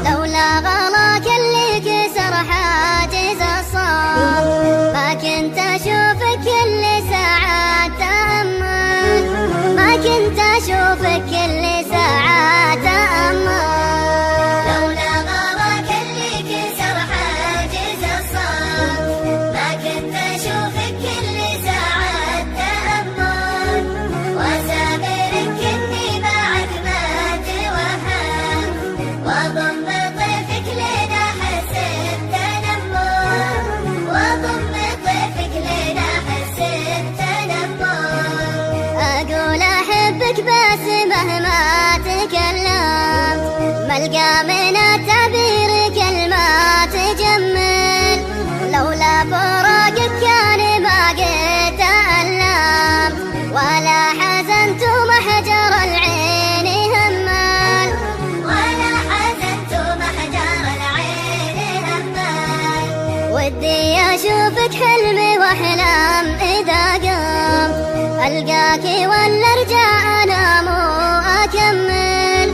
لولا غلاك اللي كسر حاجز الصبر ما كنت أشوفك كل ساعة تأمل، ما كنت أشوفك كل ساعة تأمل. لولا غلاك اللي كسر حاجز الصبر ما كنت أشوفك كل ساعة تأمل، وأسامرك إني معك ما توهم، وأضم طيفك لنا حس التنمر، وأضم طيفك لنا حس التنمر. أقول أحبك بس مهما تكلمت ملقى من التعبير كلمات تجمل، لولا فراقك كان ما قد تألمت ولا حزنت محجر العين همال، ولا حزنت محجر العين همال. ودي أشوفك حلمي وأحلام إذا قمت ألقاك ولا أرجع أنام وأكمل،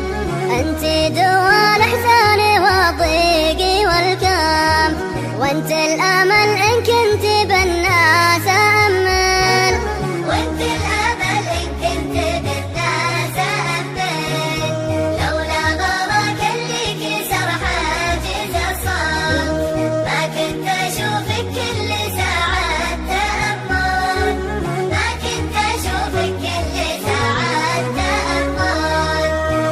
أنت دوا الأحزان والضيق والكم، وأنت الأمل إن كنت بالناس أمل، وأنت الأمل إن كنت بالناس أمل. لولا غلاك اللي كسر حاجز الصبر ما كنت أشوفك كل ساعة تأمل، ما كنت أشوفك كل ساعة تأمل.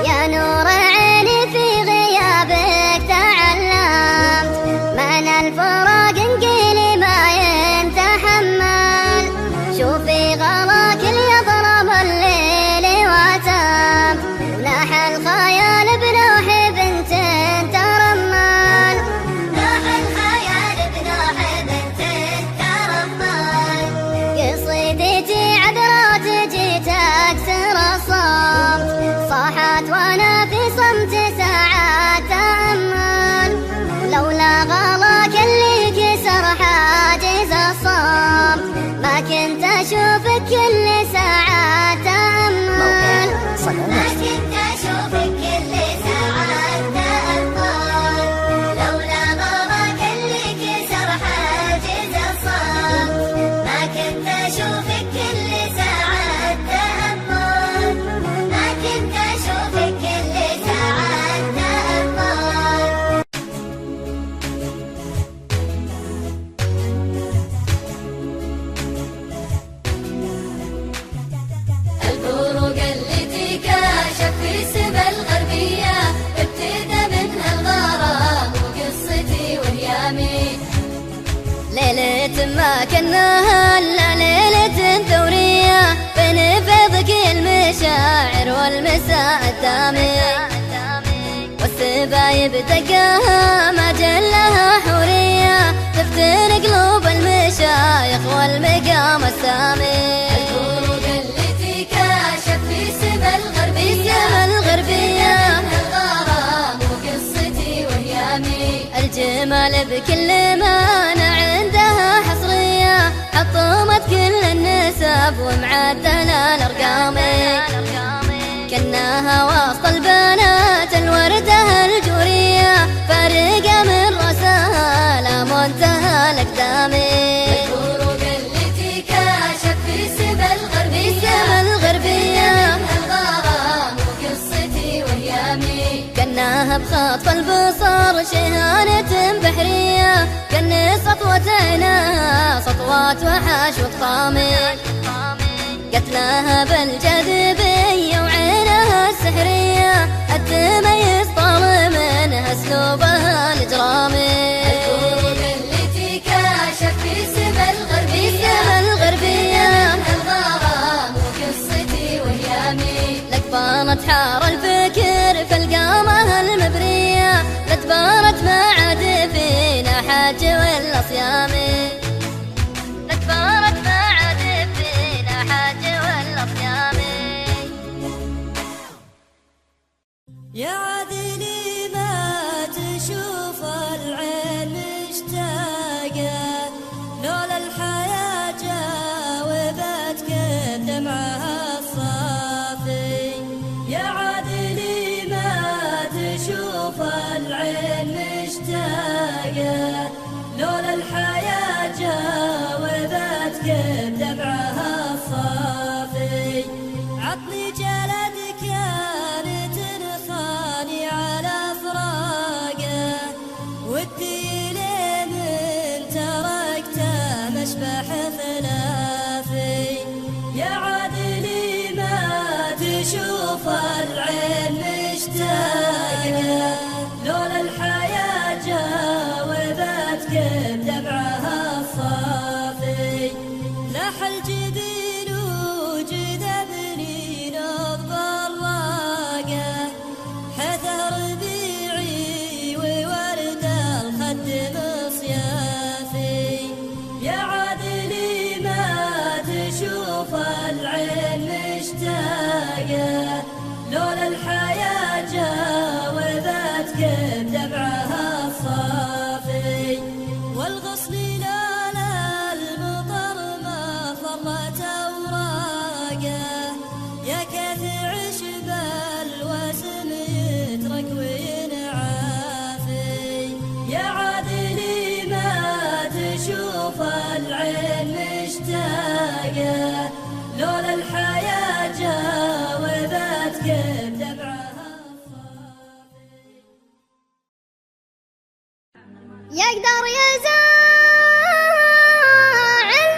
يا نور عيني في غيابك تعلمت من الفراق انقلي ما ينتحمل، شوفي غلاك اللي يضرب الليل وتم، وناح الخيال بنوح بنت ترمل، ناح الخيال بنوح بنت ترمل. قصيدتي عذرات جيت أكسر الصمت، صاحت وأنا في صمت ساعات تأمل، لولا غلاك اللي كسر حاجز الصمت ما كنت أشوفك كل ساعة تأمل، ما كنت أشوفك كل ساعة تأمل. لولا غلاك اللي كسر حاجز الصمت ما كنت أشوفك كل ساعة تأمل، ما كنت أشوفك كل ساعة تأمل. الفروق التي كاشف في سبا الغربية ابتدى منها الغرام وقصتي وهيامي، ليلة ما كناها إلا ليلة ثورية بين فيضك المشاعر والمساء الدامي، والسبايب دقاها ما جلها حورية تفتن قلوب المشايخ والمقام السامي. الفروق التي كاشف في سبا الغربية الغرام وقصتي وهيامي، الجمال بكل مانع عندها حصرية حطمت كل النسب ومعدل الأرقام، كناها وسط البنات الوردة الجورية فارقة من رأسها لا منتهى الأقدام. الفروق التي كاشف في سبا الغربية الغرام وقصتي وهيامي، كناها بخطف البصر شهانة بحرية كن سطوتنا سطوات وحاش وطامي، قتلاها بالجاذبية وعينها السحرية التميز طال منها اسلوبها الإجرامي. الفروق التي كاشف في سبا الغربية الغرام وقصتي وهيامي، لقبانة حار الفكر في القامة المبرية لتبارت ما عاد فينا حاج ولا صيامي، لتبارت ما عاد فينا حاج ولا صيامي. يا عدني ما تشوف العين مشتاقة، لولا الحياة جاوبتك بدمعها الصافي. يا عادلي ما تشوف العين مشتاقة، لولا الحياة جاوبتك بدمعها الصافي. عطني جلد كانت تنخاني على فراقه، ودي لي من تركته مشبح خلافي. يا عادلي ما تشوف العين مشتاقة، لولا الحياة جاوبتك بدمعها الصافي. لاح الجبين وجذبني نبض الراقة، حثر ربيعي وورد الخد مصيافي. يا عادلي ما تشوف العين مشتاقة، لولا الحياة جاوبتك بدمعها الصافي. والغصن لولا المطر ما فرت أوراقه، يا كيف عشب الوسم يترك وينعافي. يا عادلي ما تشوف العين مشتاقة، لولا الحياة جاوبتك بدمعها الصافي. يقدر يزعل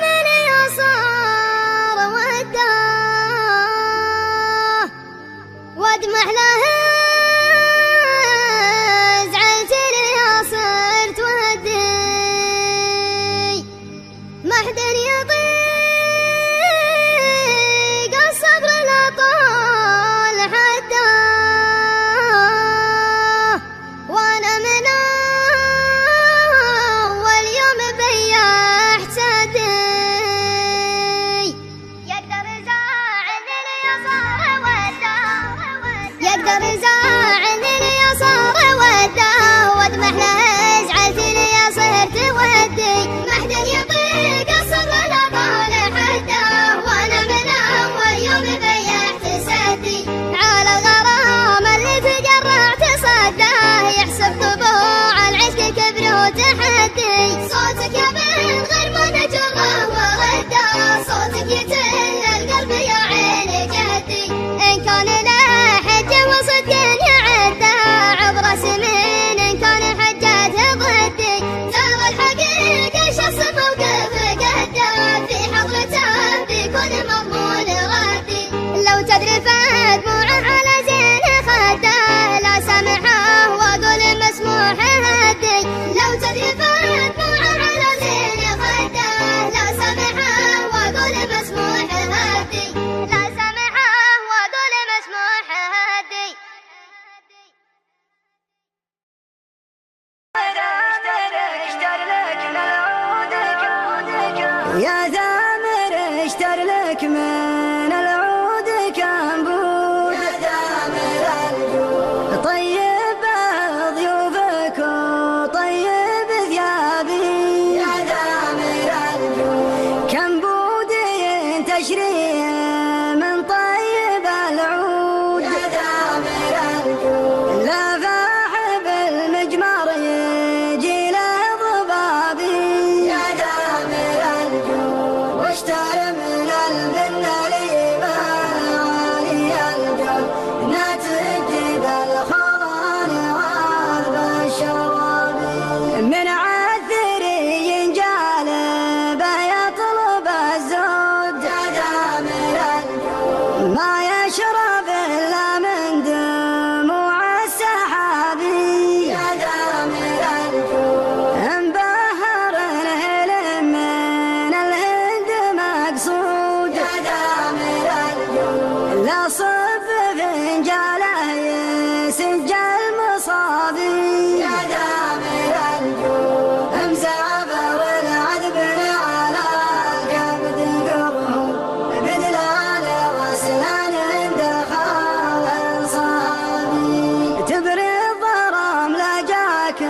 من يصار وداه، وادمح له زعلت لي صرت ودي. ما حد يطيق الصبر لطول حداه، وانا من اول يوم بيحت سدي. يقدر يزعل اللي صار وداه، يقدر يزعل اللي صار وداه، وادمح له زعلت لي صرت ودي. ما حد يطيق الصبر لطول حداه، وانا من اول يوم بيحت سدي. على الغرام اللي تجرعت صداه، يحسب طبوع العشق كبر وتحدي. صوتك يا بنت غير ما نجره ورده، صوتك يتل القلب يا عين جهدي. ان كان له حجه وصدق يعده، عبر سنين ان كان حجته ضدي. ترى الحقيقه شخص موقف قده، في حضرته بكل مضمون ردي. لو تدري فدموعه على زين خده، لا سامحه واقول مسموح هدي. لو تدري فدموعه على زين خده، لا سامحه واقول مسموح هدي. لا سامحه واقول مسموح هدي. يا ثامر اشتر لك من العود كنبود، يا ثامر الجود طيب ضيوفك وطيب ثيابي. يا ثامر الجود كنبود تشري من طيب العود. يا ثامر الجود لا فاحب المجمر يجي له ضبابي. يا ثامر الجود واشتر من البناليبة عالي الجود، ناتج بالخضان وعذب الشرابي. من عثري جالب يطلب الزود. يا ثامر الجود ما يشرب الا من دموع السحابي. يا ثامر الجود انبهر الهلم من الهند مقصود. يا ثامر الجود لا صب فنجاله يسجل مصابي. يا ثامر الجود امسافه والعذب على الكبد قرهم، بدلال وسنان عند خال صحابي. تبري الظلام لا جاك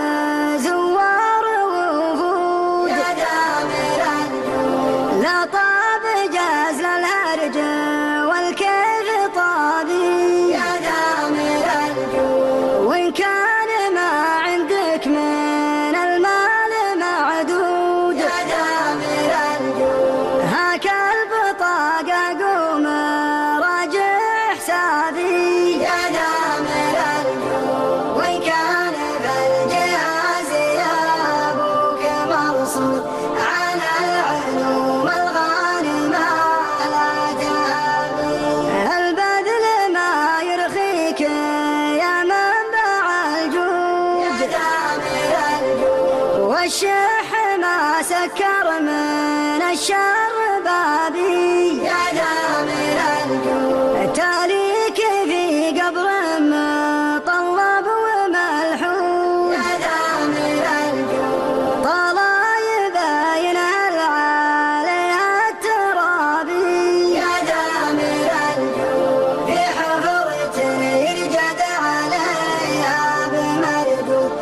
والشح ما سكر من الشر بابي يا دامر الجود تاليك في قبر مطلب وملحود يا دامر الجود طلايب ينهل عليها الترابي يا دامر الجود في حفرة يرجد عليها بمردود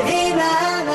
في مهل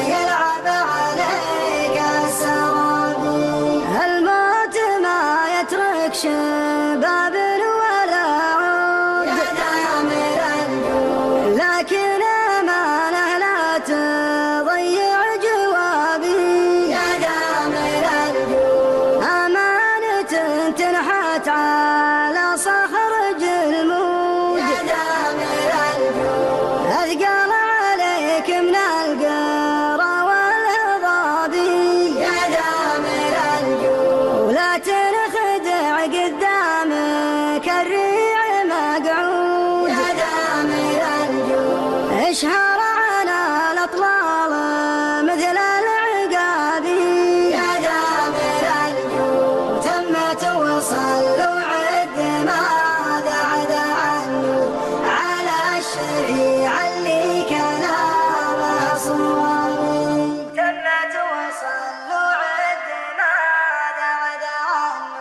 يلعب عليك السرابي الموت ما يترك شباب ولا عود يا دامر الجود لكن أمانة لا تضيع جوابي يا دامر الجود أمانة تنحت على صخر جلمود يا دامر الجود أثقل عليك من القرى والهضابي يا دامر الجود ولا تنخدع قدامك الريع مقعود يا دامر الجود اشهر على الأطلال مثل العقابي يا دامر الجود تمت وصل وعد ماذا عدا عنه على الشريع اللي كلامه صوابي تمت وصل وعد ماذا عدا عنه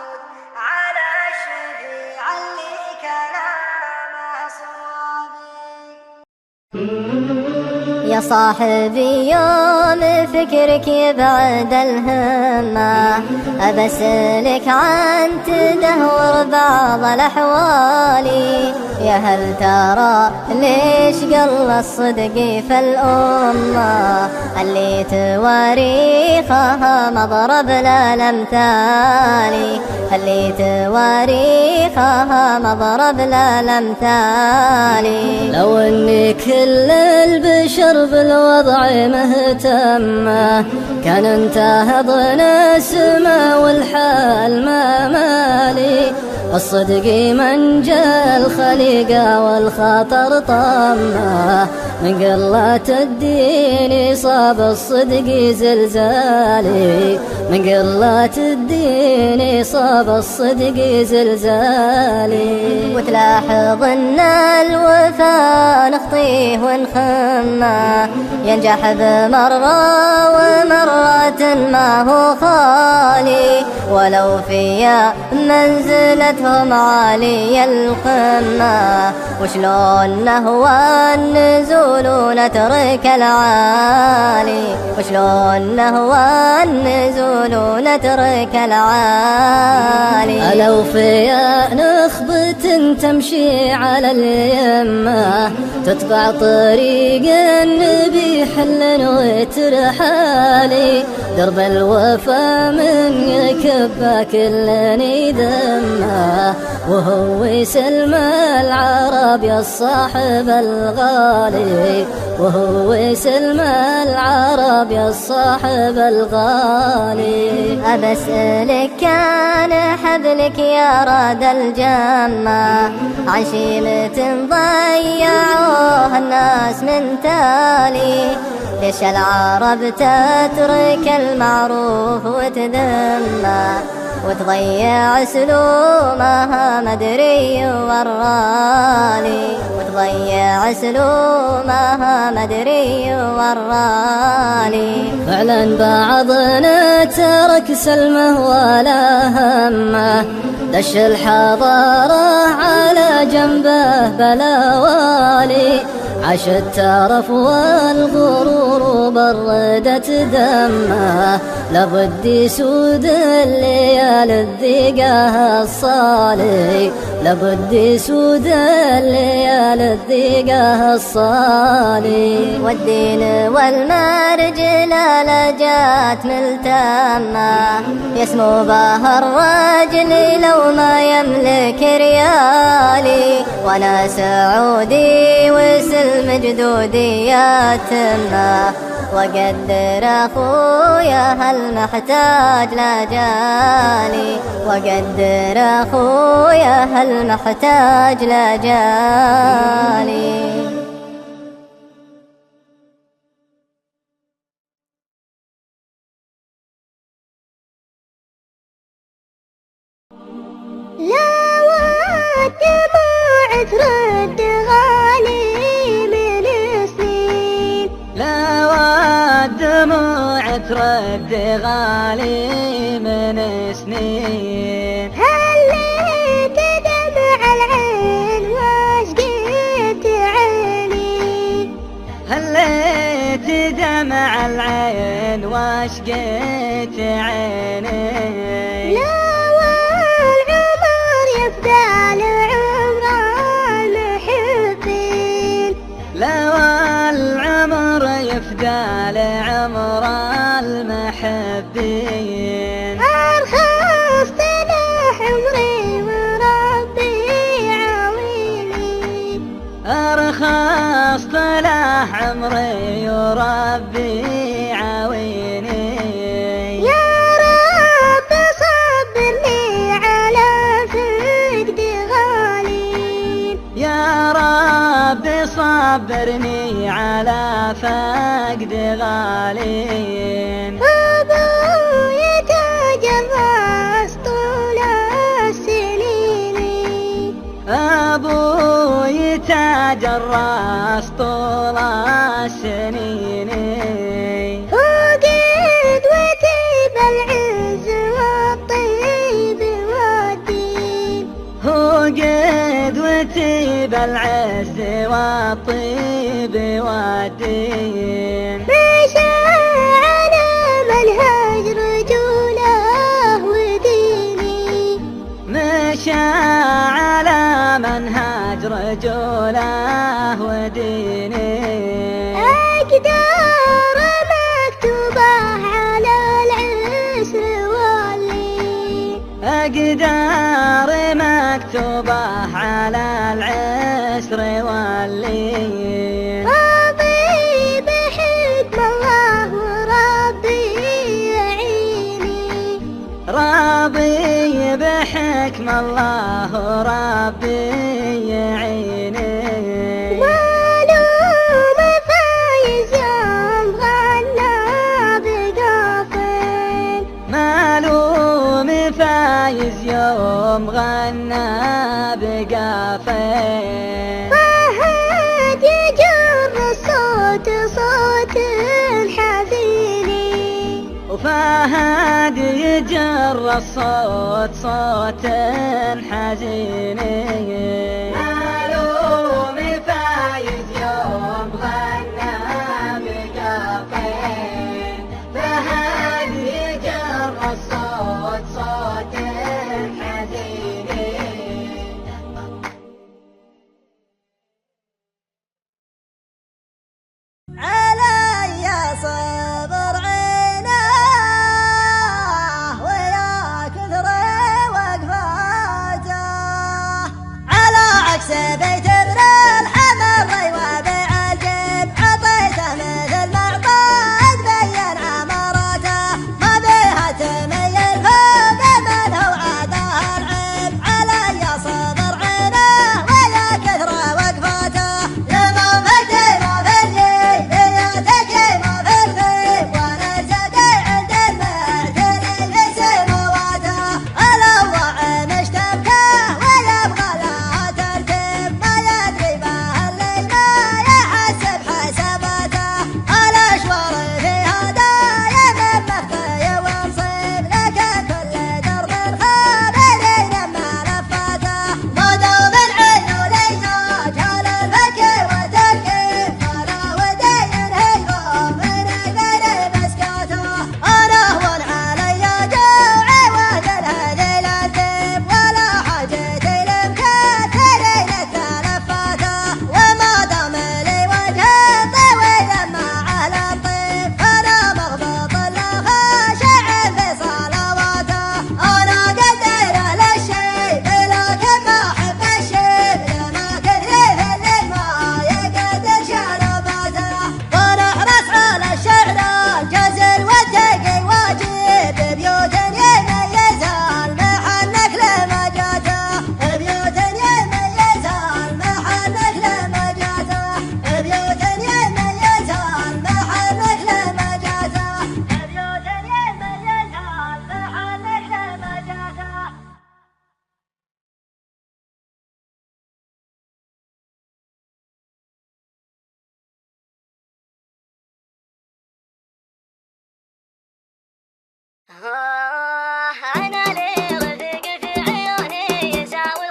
على الشريع اللي كلامه صوابي يا صاحبي يوم فكرك يبعد الهمة أبسلك عن تدهور بعض الأحوال يا هل ترى ليش قل الصدق في الأمة اللي تواريخها مضرب للأمثال اللي تواريخها مضرب للأمثال لو ان كل البشر بالوضع مهتمة كان انتهى ضن السما والحال ما مالي الصدق منجى الخليقة والخطر طمه من قلة الدين صاب الصدق زلزالي من قلة الدين صاب الصدق زلزالي وتلاحظ ان الوفا نخطيه ونخمه ينجح بمرة ومرة ما هو خالي ولو في منزلتهم عالي القمة وشلون نهوى النزول ونترك العالي وشلون نهوى النزول ونترك العالي ألو في نخبة تمشي على اليمة تتبع طريق النبي حل وترحالي درب الوفا من يكب كل دمه وهو يسلم العرب يا الصاحب الغالي وهو يسلم العرب يا الصاحب الغالي أبسألك كان حبلك يا راد الجمة عن شيمة ضيعوها الناس من تالي ليش العرب تترك المعروف وتذمه وتضيع سلومها مدري ورالي وتضيع سلومها مدري ورالي فعلا بعضنا ترك سلمه ولا همه دش الحضارة على جنبه بلا والي عاش الترف والغرور بردت دمه لابد يسود الليالي الذيقه الصالي لابد يسود الليالي الذيقه الصالي والدين والمرجلة لجات ملتمة يسمو بها الرجل لو ما يملك ريالي وانا سعودي وسلم جدودي يتمه وقدر اخويا هل محتاج لجالي وقدر اخويا هل محتاج لجالي ترد غالي من سنين. هليت دمع العين واشقيت عيني، هليت دمع العين واشقيت عيني. لا والعمر يفدى لعمر المحبين، لا والعمر يفدى لعمر المحبين. أرخصت له عمري وربي عاويني، أرخصت له عمري وربي عاويني. يا رب صبرني على فقد غالي، يا رب صبرني على فقد غالين. أبوي تجرس طول السنين، أبوي تجرس طول السنين. وقد وتيب العز والطيب والدين، هو قد وتيب العز والطيب والدين. مشى على منهج رجوله وديني، مشى على منهج رجوله وديني. أقدار مكتوبة على العسر واللين، أقدار مكتوبة على العسر واللين. راضي بحكم الله وربي يعيني، راضي بحكم الله وربي يعيني. معلوم فايز يوم غنى بقافل، معلوم فايز يوم غنى بقافين. فهد يجر الصوت صوت حزيني، وفهد يجر الصوت صوت حزيني. معلوم فايز يوم غنى بقافين. فهد يجر الصوت صوت حزيني. علي صبر عينه ويا كثر وقفاته، على أنا لي رفيق في عيوني يساوي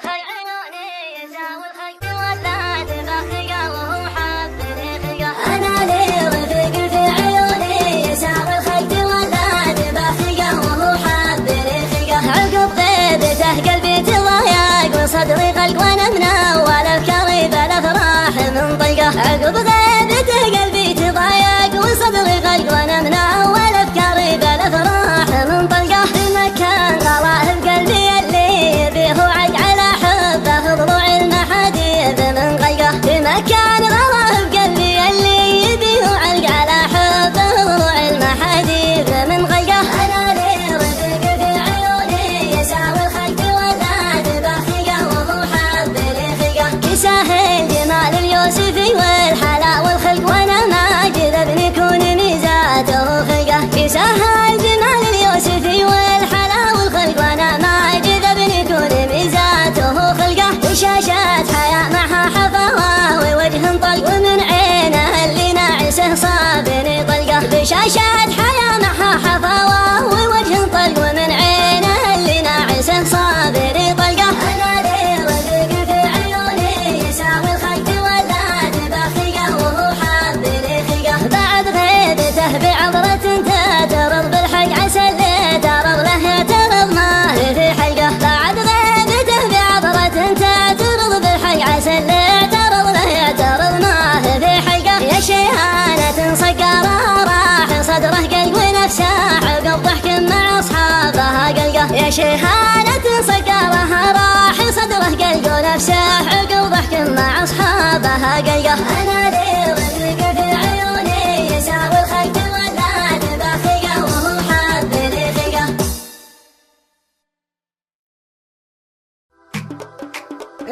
الخلق ولا تبخيقه وهو حبني خيقه. أنا لي رفيق في عيوني يساوي الخلق ولا تبخيقه وهو حبني خيقه. عقب غيبته قلبي تضايق وصدري قلق وانا منول افكاري بلا فراح من طلقه. عقب غيبته قلبي تضايق وصدري قلق وانا منول افكاري بلا فراح من طلقه. بمكان غلاه بقلبي اللي يبيه وعد على حبه ضلوع المحاديث من غلقه. بمكان غلاه بقلبي اللي يبيه وعد على حبه ضلوع المحاديث من غلقه. أنا لي رفيق في عيوني يساوي الخلق ولا تبخيقه وهو حبني خيقه. كساهل جمال اليوسفي والحلا والخلق وانا ما جذبني يكون ميزاته خلقه. كساهل جمال اليوسفي والحلا والخلق وانا ما جذبني يكون ميزاته خلقه. وشاشات حياة معها حفاوة ووجه طلق ومن عينه اللي ناعسه صابني طلقه. بشاشات حياة معها حفاوة ووجه طلق ومن عينه اللي ناعسه صابني طلقه. أنا لي رفيق في عيوني يساوي الخلق ولا تبخيقه وهو حبني خيقه. بعد غيبته بعبرة تعترض بالحق عسى اللي تعرض له يعترض ما هي في حلقه. بعد غيبته بعبرة تعترض بالحق عسى اللي يعترض له يعترض ما هي في حلقه. يا شيهانة صقرها راح صدره قلق ونفسه عقب ضحك مع اصحابها قلقه. يا شيهانة صقرها راح صدره قلق ونفسه عقب ضحك مع اصحابها قلقه. أنا لي رفيق في عيوني يساوي الخلق ولا تبخيقه وهو حبني خيقه.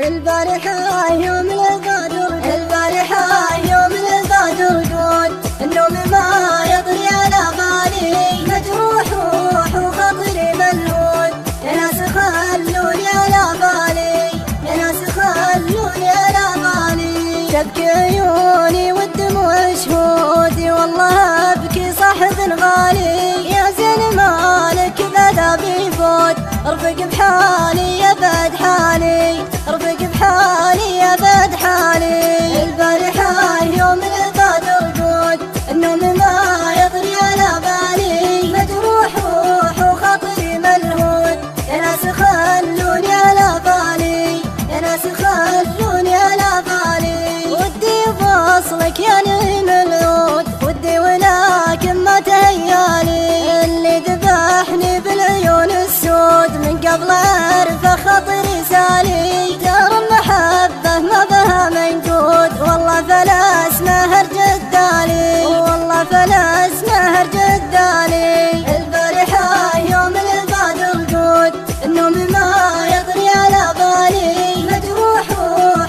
البارحة يوم الغدر يوم الغدر قول النوم ما يطري على بالي مجروح وخاطري ملهون. يا ناس خلوني على بالي يا ناس خلوني على بالي. تبكي عيوني والدموع شهودي والله ابكي صاحب غالي. يا زين مالك بعذابي فوت ارفق بحالي يا بعد حالي ارفق بحالي يا بعد حالي. البارحة يوم الغدر قول النوم ما يطري على بالي مجروح وخاطري ملهون. يا ناس خلوني على بالي يا ناس خلوني على بالي. ودي بوصلك يا نعيم العود ودي ولكن ما تهيالي. اللي ذبحني بالعيون السود من قبل اعرفه خاطري سالي. دار المحبة ما بها منقود والله فلا اسمه جدالي والله فلا اسمه جدالي. البارحة يوم الغدر قول النوم ما يطري على بالي مجروح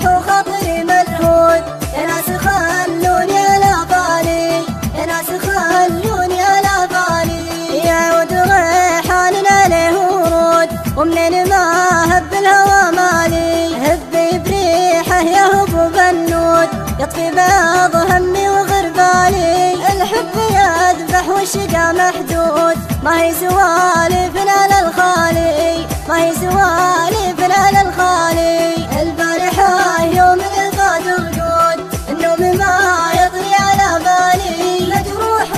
وخاطري ملهون. يا ناس خلوني على بالي يا ناس خلوني على بالي. يعود ريحان عليه ورود ومنين ما هب الهوى مالي. هبي بريحه يهب بنود يطفي بعض همي وغربالي. الحب يذبح والشقا محدود ما هي سوالف على الخالي ما هي سوالف على الخالي. البارحة يوم الغدر قول النوم ما يطري على بالي مجروح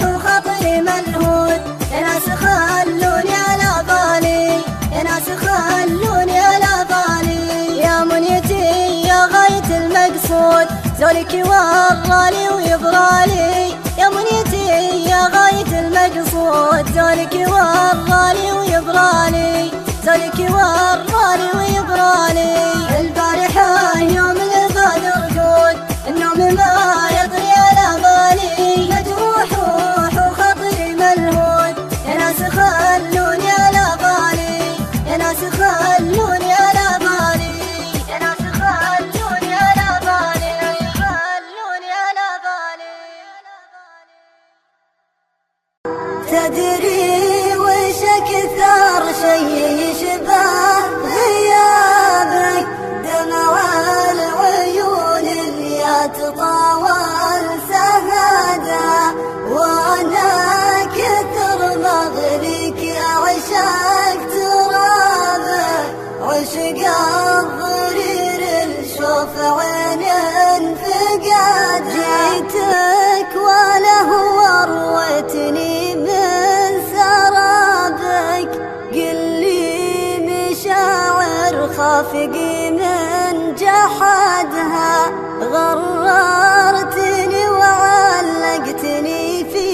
وخاطري ملهون. يا ناس خلوني على بالي يا ناس خلوني على بالي. يا منيتي يا غاية المقصود زولك ورالي ويبرالي. يا منيتي يا غاية المقصود زولك ورالي ويبرالي زولك ورالي ويبرالي. البارحة يوم الغدر قول النوم ما يطري على بالي مجروح وخاطري ملهون. يا ناس خلوني على بالي يا ناس خلوني على بالي يا ناس خلوني على بالي خلوني على بالي. تدري وش أكثر شيء يشبه غيابك دمع العيون اللي تطاول سهادة وانا كثر مغلي واثقي من جحدها، غررتني وعلقتني في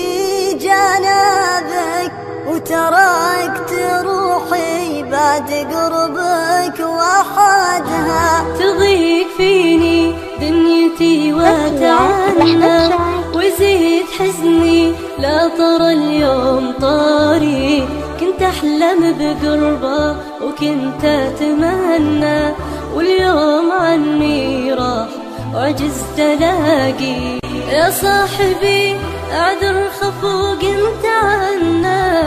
جنابك، وتركت روحي بعد قربك وحدها. تضيق فيني دنيتي وتعنى، وزيد حزني لا طرى اليوم طاري. كنت أحلم بقربه وكنت أتمنى، واليوم عني راح وعجزت ألاقي. يا صاحبي أعذر خفوق انت عنا،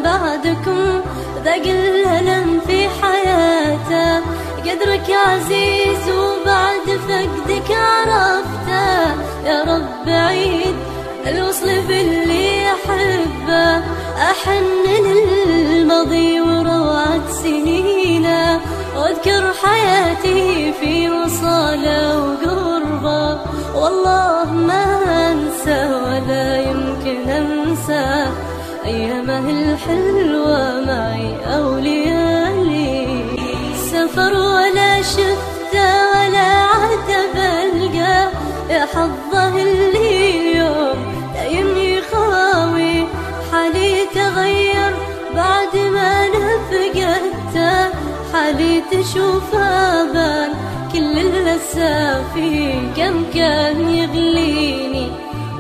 بعدكم ذاق الألم في حياته. قدرك عزيز وبعد فقدك عرفته. يا رب عيد الوصل باللي أحبه، أحن للماضي وروعة سنينه، واذكر حياتي في وصاله وقربه. والله ما أنسى ولا يمكن أنسى أيامه الحلوة معي أو ليالي. سفر ولا شفته ولا عاد بلقى، يا حظه اللي اليوم دايمني خاوي. حالي تغير بعد ما نفقدته، حالي تشوفه بان كل الأسافي. كم كان يغليني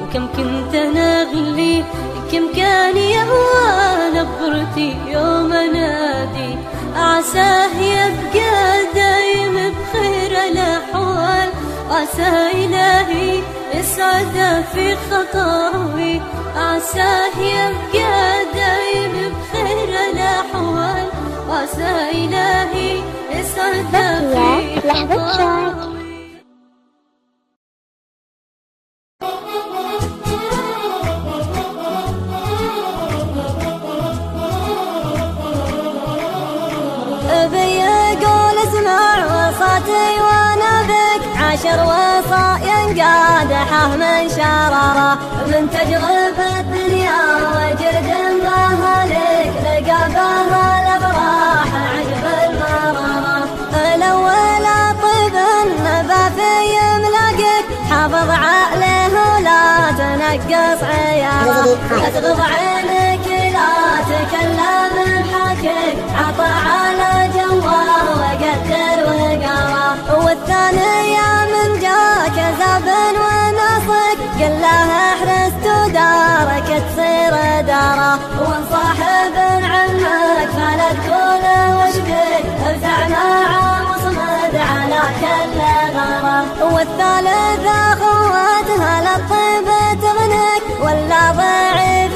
وكم كنت أنا أغلي، كم كان يهوى نبرتي يوم أنادي. عساه يبقى دايم بخير الأحوال، عسى إلهي يسعده في خطاوي. عساه يبقى دايم بخير الأحوال، عسى إلهي يسعده في خطاوي. عشر وصايا قادحه من شرره، من تجربة الدنيا وجرد بهالك، لقى بها الافراح عجب المرره. الاول طيب النبا في يملقك، حافظ عقله ولا تنقص عياره. لا تغض عينك لا تكلم بحكك، عطى على جواه وقدر وقرا. والثانية من جاك زاب ونصك، قال له احرست ودارك تصير داره. وانصاحب عمك فلا تكون وشبك، ابزع مع مصمد على كل غره. والثالثة خواتها للطيب تغنك، ولا ضعيف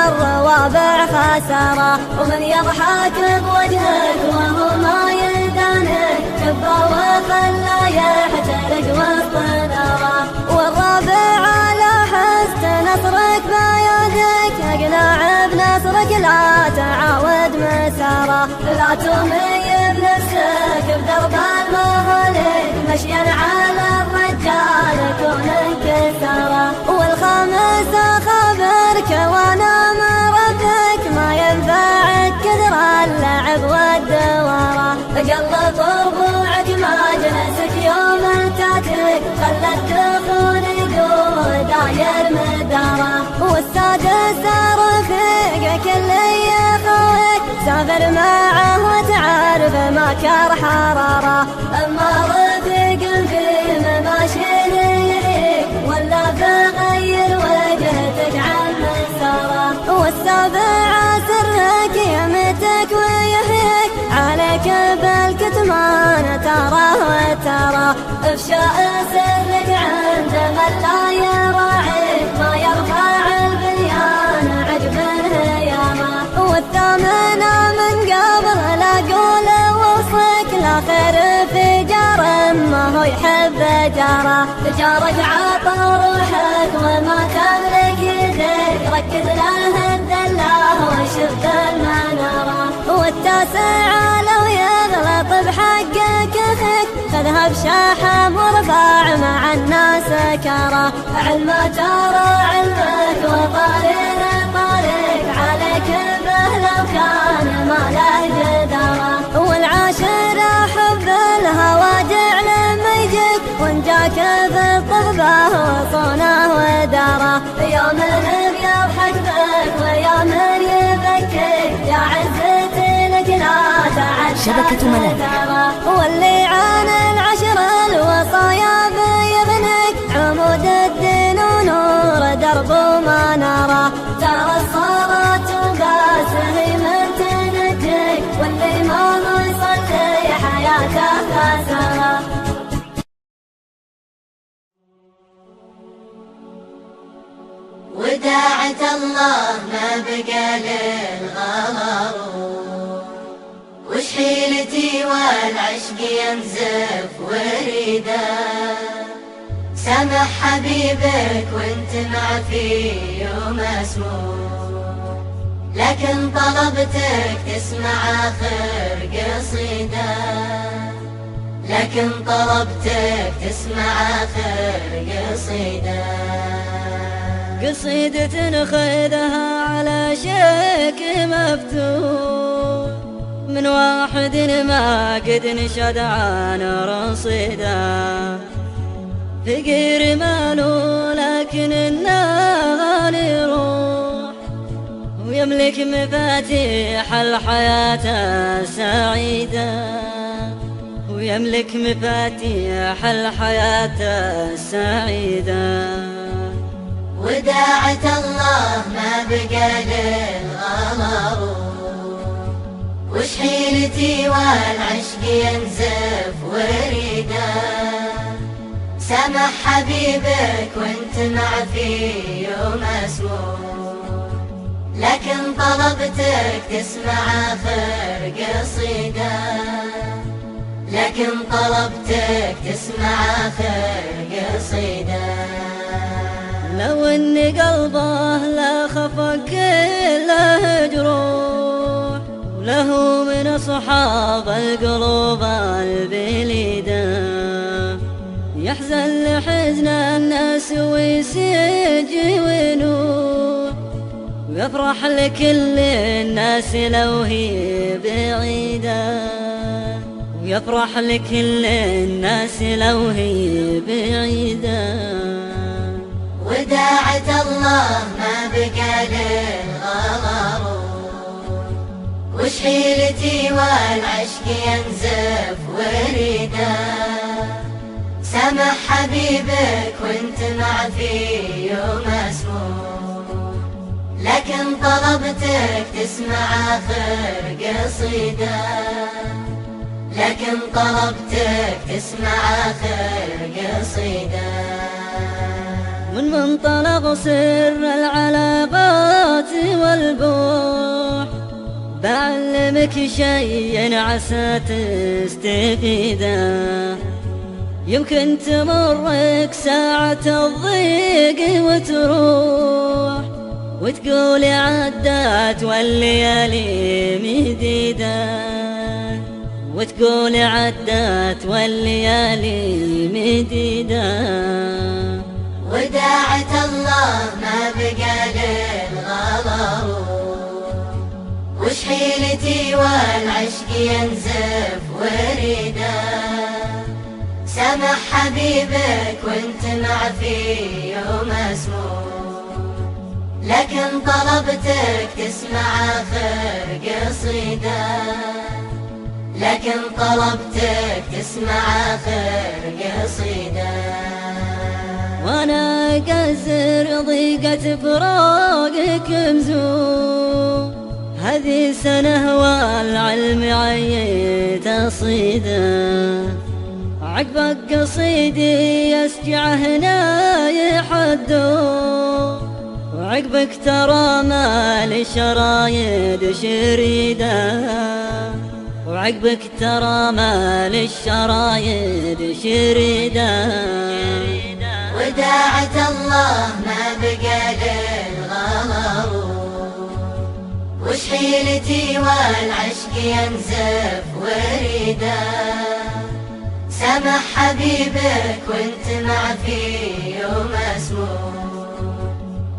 الروابع خسره. ومن يضحك بوجهك وهو ما يدانك، كبه وخلى يحترق وسط ناره. والرابع على حست نصرك بيدك، اقنع بنصرك لا تعاود مساره. لا تمي بنفسك بدرب المهالك، مشيا على الرجال كون انكساره. والخامسة خبرك وانا مربك، ما ينفعك كثر اللعب والدواره. قلب ربوعك ما جلسك يوم تاتك، خلت تخون يقول داير مداره. والسادس رفيقك اللي يخوك، سافر معه وتعرف ما كر حراره. اما رفيق في مماشي ليك، ولا بغير وجهتك عن مساره. والسابع سرك يمتك ويهيك، عليك بالكتمان ترى وترى. افشاء سرك عند من لا يراعيك، ما يرفع البنيان عجب الهيامه. والثامنة من قبل لا قول وصك، لا خير في جار ما هو يحب جاره. جارك عطى روحك وما تملك يدك، ركز له الدلة وشفت المنارة. والتاسعة لو يغلط بحقك اخك، خذها بشاحم ورفع مع الناس كره. علم جرى علمك وطارق طارق، عليك به لو كان ما له جدارة. والعاشرة حبك صونه وداره. يوم الابيض حجبك ويوم يفكك يا عزة لك لا تعد شبكة ملاك واللي عن العشر الوصايا بيبنك عمود الدين ونور درب ما نرى. ترى الصلاة وقاسه من تنجيك واللي ما يصلي حياته خسرة. وداعة الله ما بقى للغرر وش حيلتي والعشق ينزف وريده. سامح حبيبك وانت مع في يوم مسموم لكن طلبتك تسمع آخر قصيدة. لكن طلبتك تسمع آخر قصيدة. قصيدة خذها على شك مفتوح من واحد ما قد نشد عن رصيده. فقير ماله لكن النغالي روح ويملك مفاتيح الحياة السعيدة. ويملك مفاتيح الحياة السعيدة. وداعة الله ما بقى للغرر وش حيلتي والعشق ينزف وريده. سامح حبيبك وانت مع في يوم مسموم لكن طلبتك تسمع آخر قصيدة. لكن طلبتك تسمع آخر قصيدة. لو ان قلبه لا خفق كله جروح وله من اصحاب القلوب البليده. يحزن لحزن الناس ويسجي ونوح ويفرح لكل الناس لو هي بعيدة. ويفرح لكل الناس لو هي بعيدة. وداعة الله ما بقى للغرر وش حيلتي والعشق ينزف وريده. سامح حبيبك وانت مع في يوم مسموم لكن طلبتك تسمع آخر قصيدة. لكن طلبتك تسمع آخر قصيدة. من منطلق سر العلاقات والبوح بعلمك شيء عسى تستفيده. يمكن تمرك ساعة الضيق وتروح وتقولي عدات والليالي مديدة. وتقولي عدات والليالي مديدة. وداعة الله ما بقى للغرر وش حيلتي والعشق ينزف وريده. سامح حبيبك وانت مع في يوم مسموم لكن طلبتك تسمع آخر قصيدة. لكن طلبتك تسمع آخر قصيدة. وانا اقزر ضيقة فراقك مزوم هذه سنة والعلم عيت صيده. عقبك قصيدي يسجع هنا يحدو وعقبك ترى ما للشرايد شريده. وعقبك ترى ما للشرايد شريده. وداعة الله ما بقى للغرر وش حيلتي والعشق ينزف وريده. سامح حبيبك وانت مع في يوم مسموم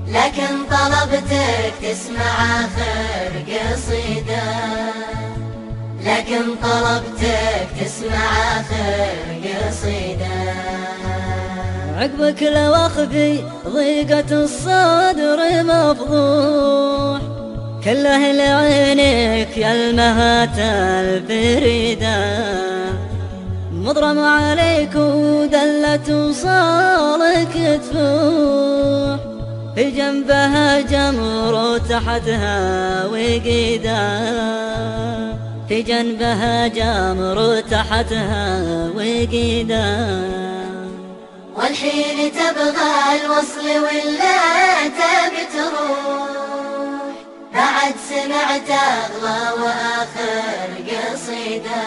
لكن طلبتك تسمع آخر قصيدة. لكن طلبتك تسمع آخر قصيدة. عقبك لو اخفي ضيقة الصدر مفضوح، كل اهل عينك يا المهات الفريدة، مضرم عليك ودلة وصالك تفوح، في جنبها جمر وتحتها وقيدة، في جنبها جمر وتحتها وقيدة. والحين تبغى الوصل ولا تبي تروح، بعد سمعت أغلى وآخر قصيدة،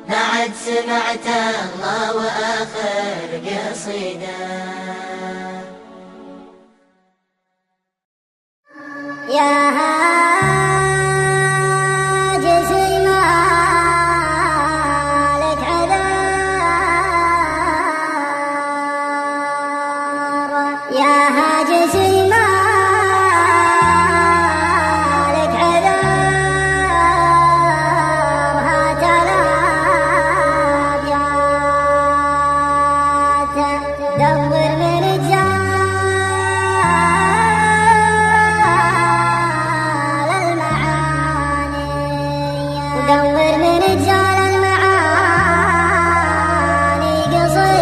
بعد سمعت أغلى وآخر قصيدة. يا هاجس مالك عذار، يا هاجس مالك عذار، هات الأبيات دور من دور من رجال المعاني قصيدة.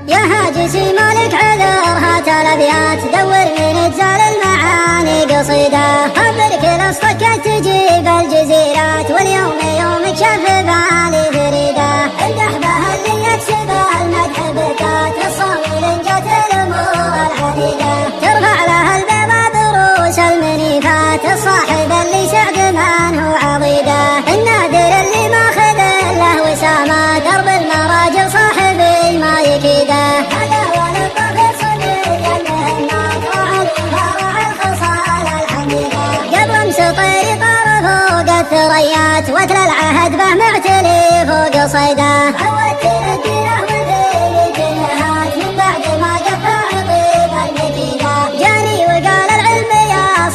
يا هاجسي مالك عذر، هات الأبيات دور من رجال المعاني قصيدة. خبرك لصقك تجيب الجزيرات، واليوم يومك شاف بالي فريدة. امدح بها اللي يكسب المدح بركات، الصامل جات الأمور العديدة. ترفع لها المنيفات، الصاحب اللي سعد من هو عضيده. النادر اللي ماخذ له وسامه، درب المراجل صاحبي ما يكيده. هذا ولد طاهر صديق المهمات، راعى الخصال الحميده. قبل امس طيري طار فوق الثريات، وتل العهد به معتلي فوق صيده. عودت الديره وذيل الجنيهات، من بعد ما قطع طيب المكيده. جاني وقال العلم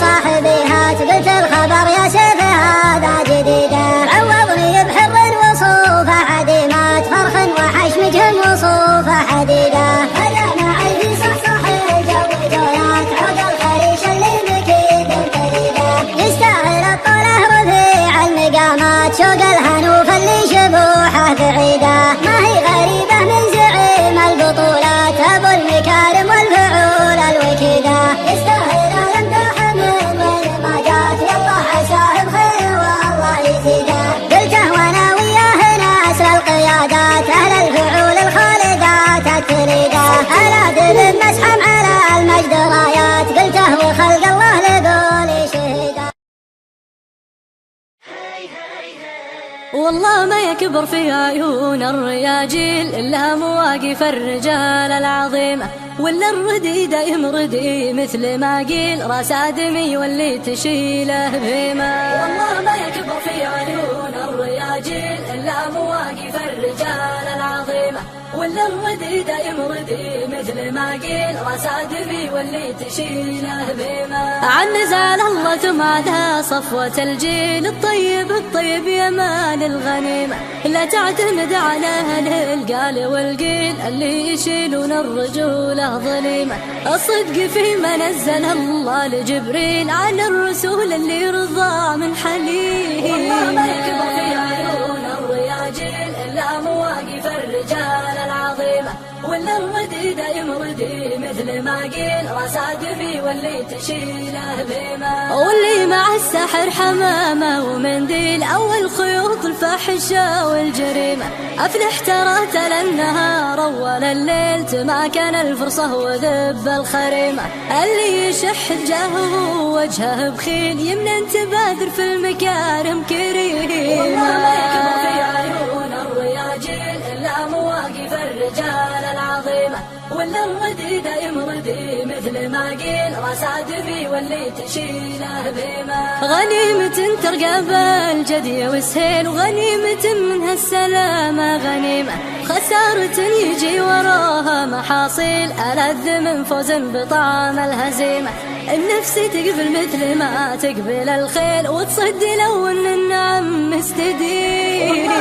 صاحبي هات، قلت الخبر يا سيف هذا جديدة. عوضني بحر وصوف عديمات، فرخ وحش مجهم وصوف حديدة. هذا معي في صحصح الجو جولات، عود الخريش اللي مكيد فريدة. يستاهل الطله رفيع المقامات، شوق الهنوف اللي شبوحه بعيدة. ما هي غريبة من زعيم البطولات، ابو المكارم والفعول الوكيدة. يستاهل قلته وانا وياه ناس القيادات، اهل الفعول الخالدات التريده. الادب مسحم على المجد رايات، قلته وخلق الله لقولي شهيده. والله ما يكبر في عيون الرياجيل إلا مواقف الرجال العظيمة، ولا الردي دايم ردي مثل ما قيل، راس آدمي واللي تشيله بهيمة. والله ما يكبر في عيون الرياجيل إلا مواقف الرجال العظيمة، ولا الردي دايم ردي مثل ما قيل، راس آدمي واللي تشيله بهيمة. عن نزال الله ثم عدا صفوة الجيل، الطيب الطيب يمان الغنيمة، لا تعتمد على أهل القال والقيل اللي يشيلون الرجولة ظليمة. الصدق فيما نزل الله لجبريل عن الرسول اللي رضى من حليل. والله ما يكبر في عيون الرياجيل إلا مواقف الرجال العظيمة، ولا الردي دايم ردي مثل ما قيل، راس آدمي واللي تشيله بهيمة. واللي مع السحر حمامة ومنديل، أول خيوط الفاحشة والجريمة. أفلح ترى تل النهار أول الليل، تماكن الفرصة وذب الخريمة. اللي يشح جاهه وجهه بخيل، يمنى تبادر في المكارم كريمة. والله ما يكبر في عيون الرياجيل إلا مواقف الرجال العظيمة، ولا الردي دايم ردي مثل ما قيل، راس آدمي واللي تشيله بهيمة. غنيمة ترقى بالجدي وسهيل، وغنيمة منها السلامة غنيمة. خسارة يجي وراها محاصيل، ألذ من فوز بطعم الهزيمة. النفس تقبل مثل ما تقبل الخيل، وتصدي لو ان النعم مستديمة.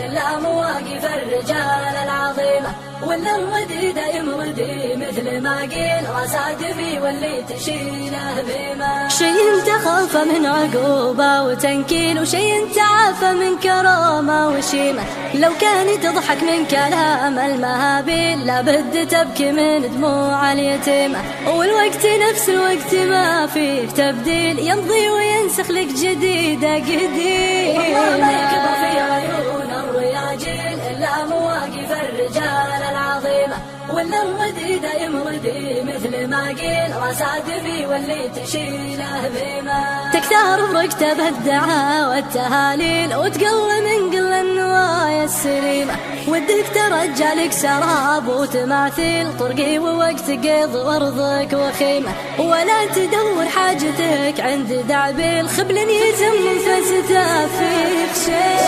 إلا مواقف الرجال العظيمة، ولا الرديدة يمردي مثل ما قيل، رصادمي واللي تشيله بما. شي تخاف من عقوبة وتنكيل، وشي تعافى من كرامة وشيمة. لو كان تضحك من كلام المهابيل، لابد تبكي من دموع اليتيمة. والوقت نفس الوقت ما فيه تبديل، يمضي وينسخ لك جديدة قديمة. والله ما يكبر في عيون الرياجيل إلا مواقف الرجال العظيمة، ولا الرديدة يمردي مثل ما قيل، رصادمي واللي تشيله بما. تكثر بركته الدعاء والتهاليل، وتقل من قل النوايا السليمة. ودك ترجى لك سراب وتماثيل، طرقي ووقت قيض وارضك وخيمة. ولا تدور حاجتك عند دعبيل، خبل يتم فسته فيك شيء.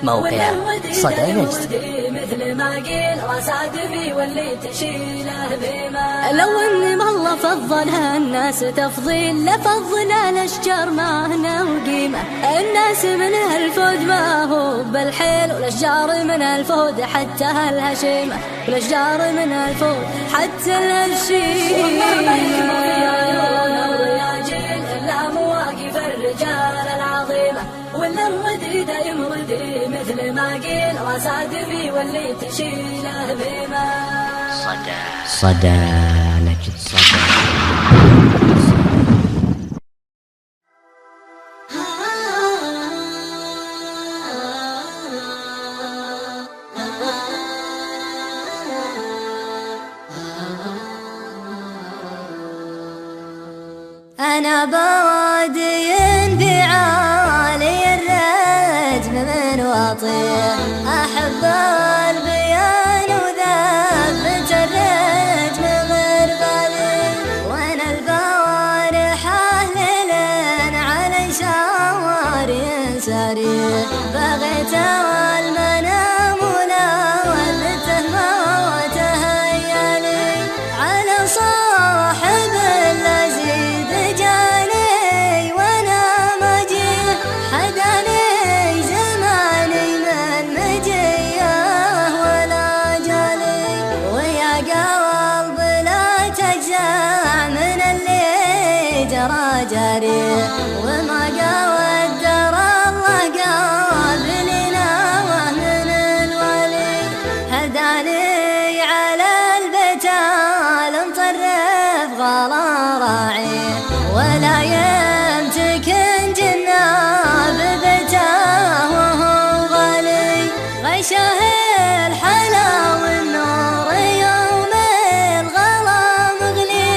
موقع صدى نجد. مثل ما قيل رصادمي واللي تشيله بما. لو ان الله فضلها الناس تفضيل، لفضل الاشجار ما هنا وقيمة. الناس منها الفود ما هو بالحيل، والاشجار منها الفود حتى الهشيمة. والاشجار منها الفود حتى الهشيمة. إلا مواقف الرجال العظيمة، ولا الرديدة يمردي مثل ما قيل، رصادمي واللي تشيله بما. صدى نجد. صدى أنا بوادي بعالي الرجم من وطير، أحب البيان وذبة الرجم غير بالي. وأنا البوارح أهلل على شواري سرير، بغيت والمنام ولا ولته ما تهيالي. على صاحب اللذيذ جاني وانا مجيه، حداني زماني من مجيه ولا جالي. ويا قلب لا تجزع من اللي جرى جري، وما قدر الله قابلنا ومن الولي. هداني على البتال مطرف غلا راعي، ولا يمتكن جناب بته وهو غالي. غيشه الحلا والنور يوم الغلا مغلي،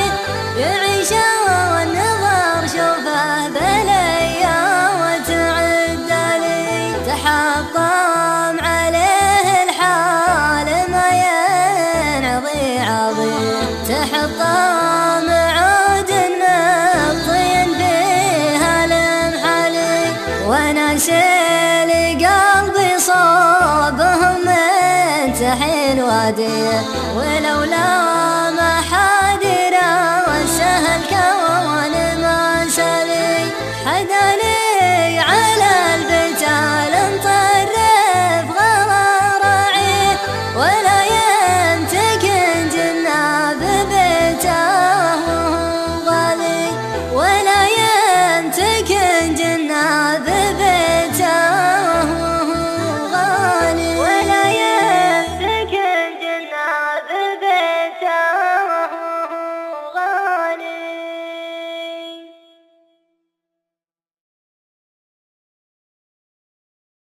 يعيش والنظر شوفه بليا وتعد لي. تحطم عليه الحال ما ينعضي عظيم، تحطم عود مطين فيها المحلي. وانا سيل قلبي صوبهم من تحين وادي، ولولا